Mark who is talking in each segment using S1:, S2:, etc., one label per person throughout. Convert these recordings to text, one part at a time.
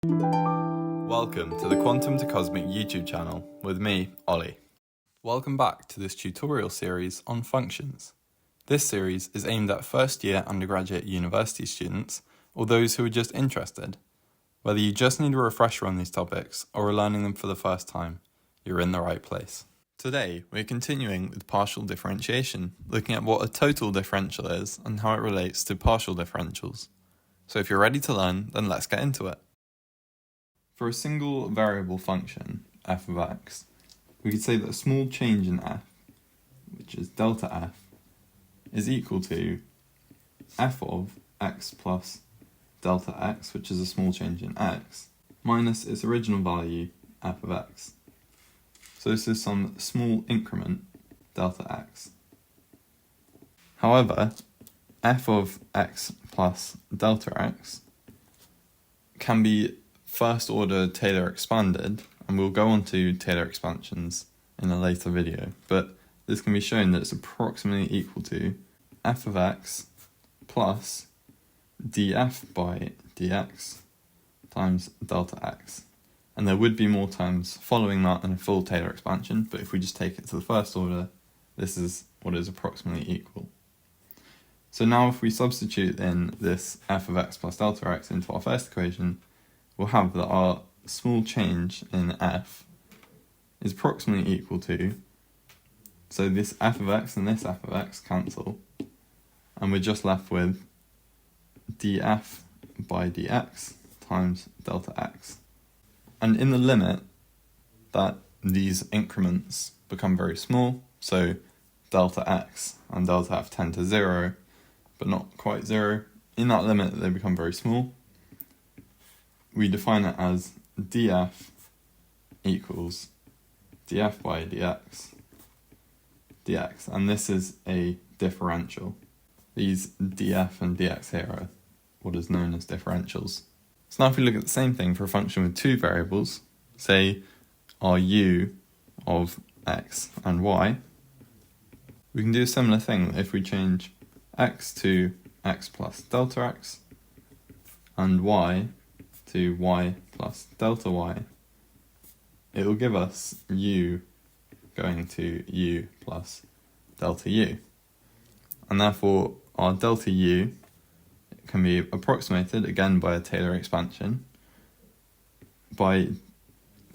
S1: Welcome to the Quantum to Cosmic YouTube channel with me, Ollie. Welcome back to this tutorial series on functions. This series is aimed at first year undergraduate university students or those who are just interested. Whether you just need a refresher on these topics or are learning them for the first time, you're in the right place. Today, we're continuing with partial differentiation, looking at what a total differential is and how it relates to partial differentials. So if you're ready to learn, then let's get into it. For a single variable function, f of x, we could say that a small change in f, which is delta f, is equal to f of x plus delta x, which is a small change in x, minus its original value, f of x. So this is some small increment, delta x. However, f of x plus delta x can be first order Taylor expanded, and we'll go on to Taylor expansions in a later video, but this can be shown that it's approximately equal to f of x plus df by dx times delta x. And there would be more times following that in a full Taylor expansion, but if we just take it to the first order, this is what is approximately equal. So now if we substitute in this f of x plus delta x into our first equation, we'll have that our small change in f is approximately equal to, so this f of x and this f of x cancel, and we're just left with df by dx times delta x. And in the limit that these increments become very small, so delta x and delta f tend to 0, but not quite 0, in that limit they become very small, we define it as df equals df by dx, and this is a differential. These df and dx here are what is known as differentials. So now if we look at the same thing for a function with two variables, say our u of x and y, we can do a similar thing. If we change x to x plus delta x and y to y plus delta y, it will give us u going to u plus delta u. And therefore our delta u can be approximated again by a Taylor expansion by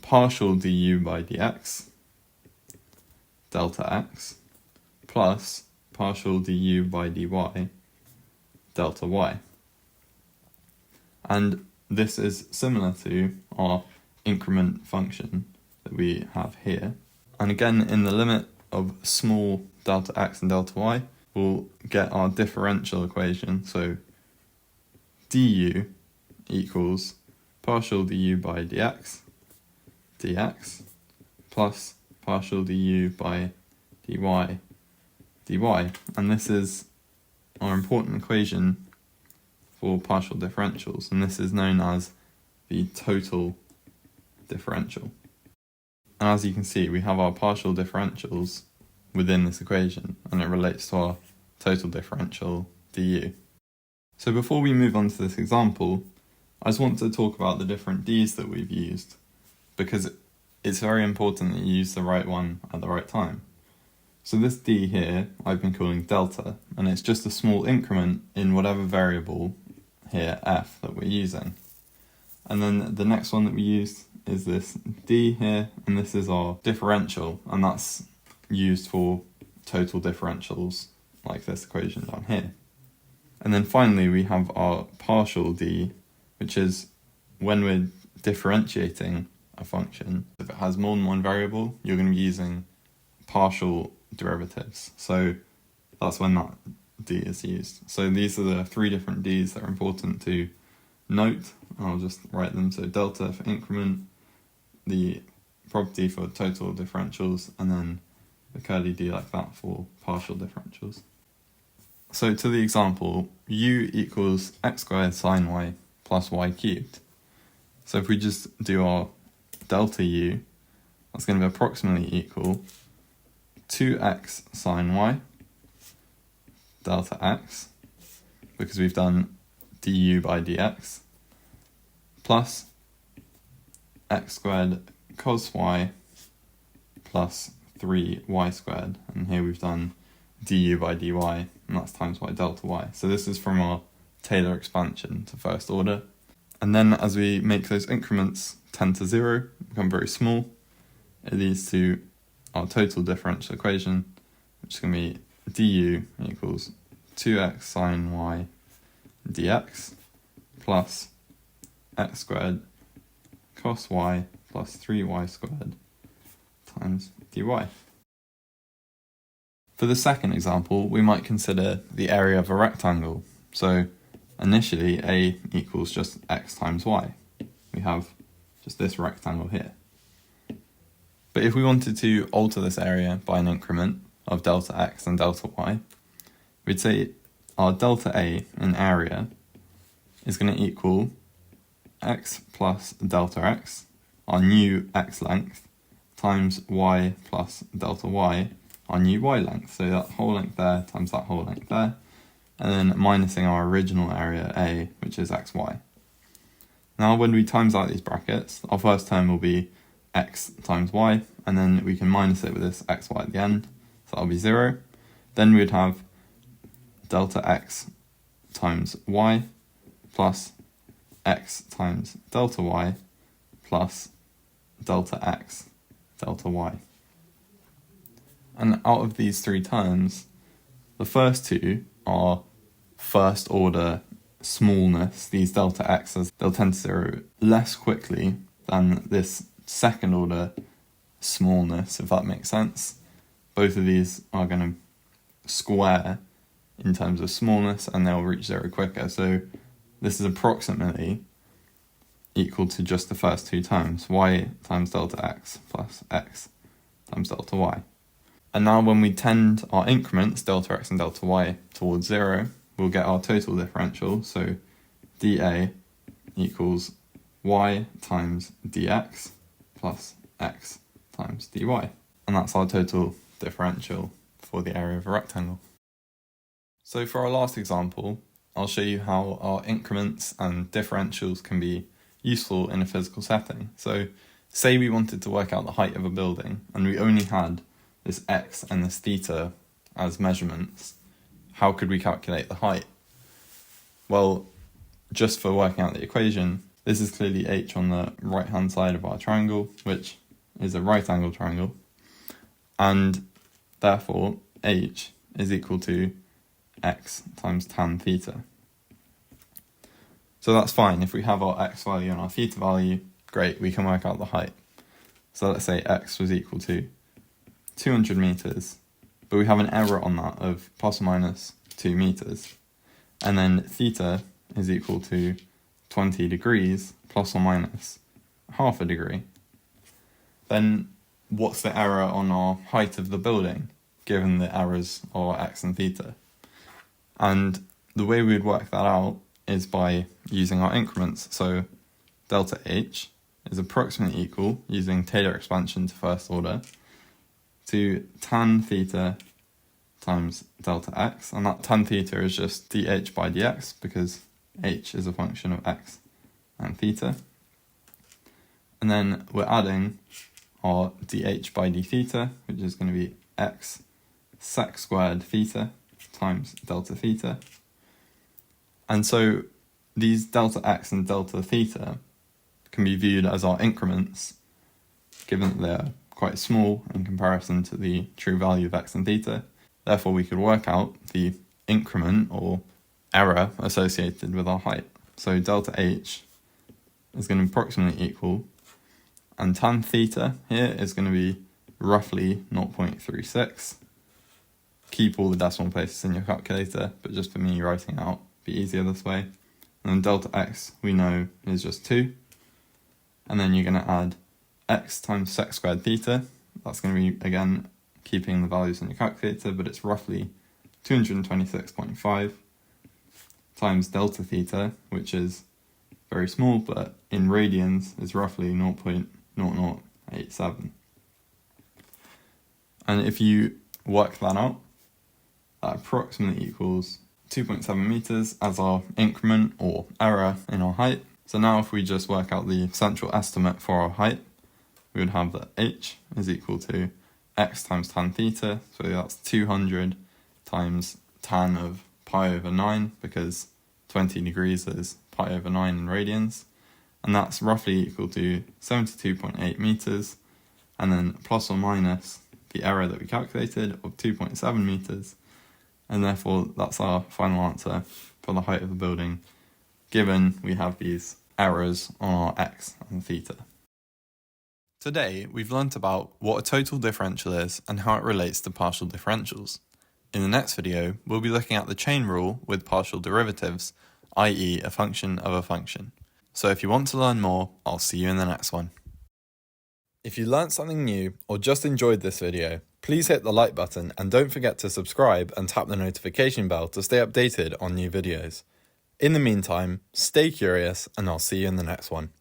S1: partial du by dx delta x plus partial du by dy delta y. And this is similar to our increment function that we have here. And again, in the limit of small delta x and delta y, we'll get our differential equation. So du equals partial du by dx plus partial du by dy dy. And this is our important equation for partial differentials, and this is known as the total differential. And as you can see, we have our partial differentials within this equation, and it relates to our total differential du. So before we move on to this example, I just want to talk about the different d's that we've used, because it's very important that you use the right one at the right time. So this d here, I've been calling delta, and it's just a small increment in whatever variable here, f, that we're using. And then the next one that we used is this d here, and this is our differential, and that's used for total differentials, like this equation down here. And then finally we have our partial d, which is when we're differentiating a function. If it has more than one variable, you're going to be using partial derivatives. So that's when that d is used. So these are the three different d's that are important to note. I'll just write them. So delta for increment, the property for total differentials, and then the curly d like that for partial differentials. So to the example, u equals x squared sine y plus y cubed. So if we just do our delta u, that's going to be approximately equal 2x sine y delta x, because we've done du by dx, plus x squared cos y plus 3y squared. And here we've done du by dy, and that's times by delta y. So this is from our Taylor expansion to first order. And then as we make those increments tend to 0, become very small, it leads to our total differential equation, which is going to be du equals 2x sine y dx plus x squared cos y plus 3y squared times dy. For the second example, we might consider the area of a rectangle. So initially, A equals just x times y. We have just this rectangle here. But if we wanted to alter this area by an increment of delta x and delta y, we'd say our delta A in area is going to equal x plus delta x, our new x length, times y plus delta y, our new y length. So that whole length there times that whole length there, and then minusing our original area A, which is xy. Now when we times out these brackets, our first term will be x times y, and then we can minus it with this xy at the end, so that'll be 0. Then we'd have delta x times y plus x times delta y plus delta x delta y. And out of these three terms, the first two are first order smallness. These delta x's, they'll tend to 0 less quickly than this second order smallness, if that makes sense. Both of these are going to square in terms of smallness, and they'll reach 0 quicker. So this is approximately equal to just the first two terms, y times delta x plus x times delta y. And now when we tend our increments, delta x and delta y, towards 0, we'll get our total differential. So dA equals y times dx plus x times dy. And that's our total differential for the area of a rectangle. So for our last example, I'll show you how our increments and differentials can be useful in a physical setting. So say we wanted to work out the height of a building, and we only had this x and this theta as measurements. How could we calculate the height? Well, just for working out the equation, this is clearly h on the right hand side of our triangle, which is a right angle triangle, and therefore h is equal to x times tan theta. So that's fine. If we have our x value and our theta value, great, we can work out the height. So let's say x was equal to 200 meters, but we have an error on that of plus or minus 2 meters. And then theta is equal to 20 degrees plus or minus half a degree. Then what's the error on our height of the building, given the errors of x and theta? And the way we would work that out is by using our increments. So delta h is approximately equal, using Taylor expansion to first order, to tan theta times delta x, and that tan theta is just dh by dx because h is a function of x and theta. And then we're adding our dh by d theta, which is going to be x sec squared theta times delta theta. And so these delta x and delta theta can be viewed as our increments, given that they're quite small in comparison to the true value of x and theta. Therefore, we could work out the increment or error associated with our height. So delta h is going to be approximately equal, and tan theta here is going to be roughly 0.36. Keep all the decimal places in your calculator, but just for me writing out, be easier this way. And then delta x we know is just 2. And then you're going to add x times sec squared theta. That's going to be, again, keeping the values in your calculator, but it's roughly 226.5 times delta theta, which is very small, but in radians is roughly 0.0087. And if you work that out, that approximately equals 2.7 meters as our increment or error in our height. So now if we just work out the central estimate for our height, we would have that h is equal to x times tan theta, so that's 200 times tan of pi over 9, because 20 degrees is pi over 9 in radians, and that's roughly equal to 72.8 meters, and then plus or minus the error that we calculated of 2.7 meters, and therefore that's our final answer for the height of the building, given we have these errors on our x and theta. Today, we've learnt about what a total differential is and how it relates to partial differentials. In the next video, we'll be looking at the chain rule with partial derivatives, i.e. a function of a function. So if you want to learn more, I'll see you in the next one. If you learnt something new or just enjoyed this video, please hit the like button and don't forget to subscribe and tap the notification bell to stay updated on new videos. In the meantime, stay curious and I'll see you in the next one.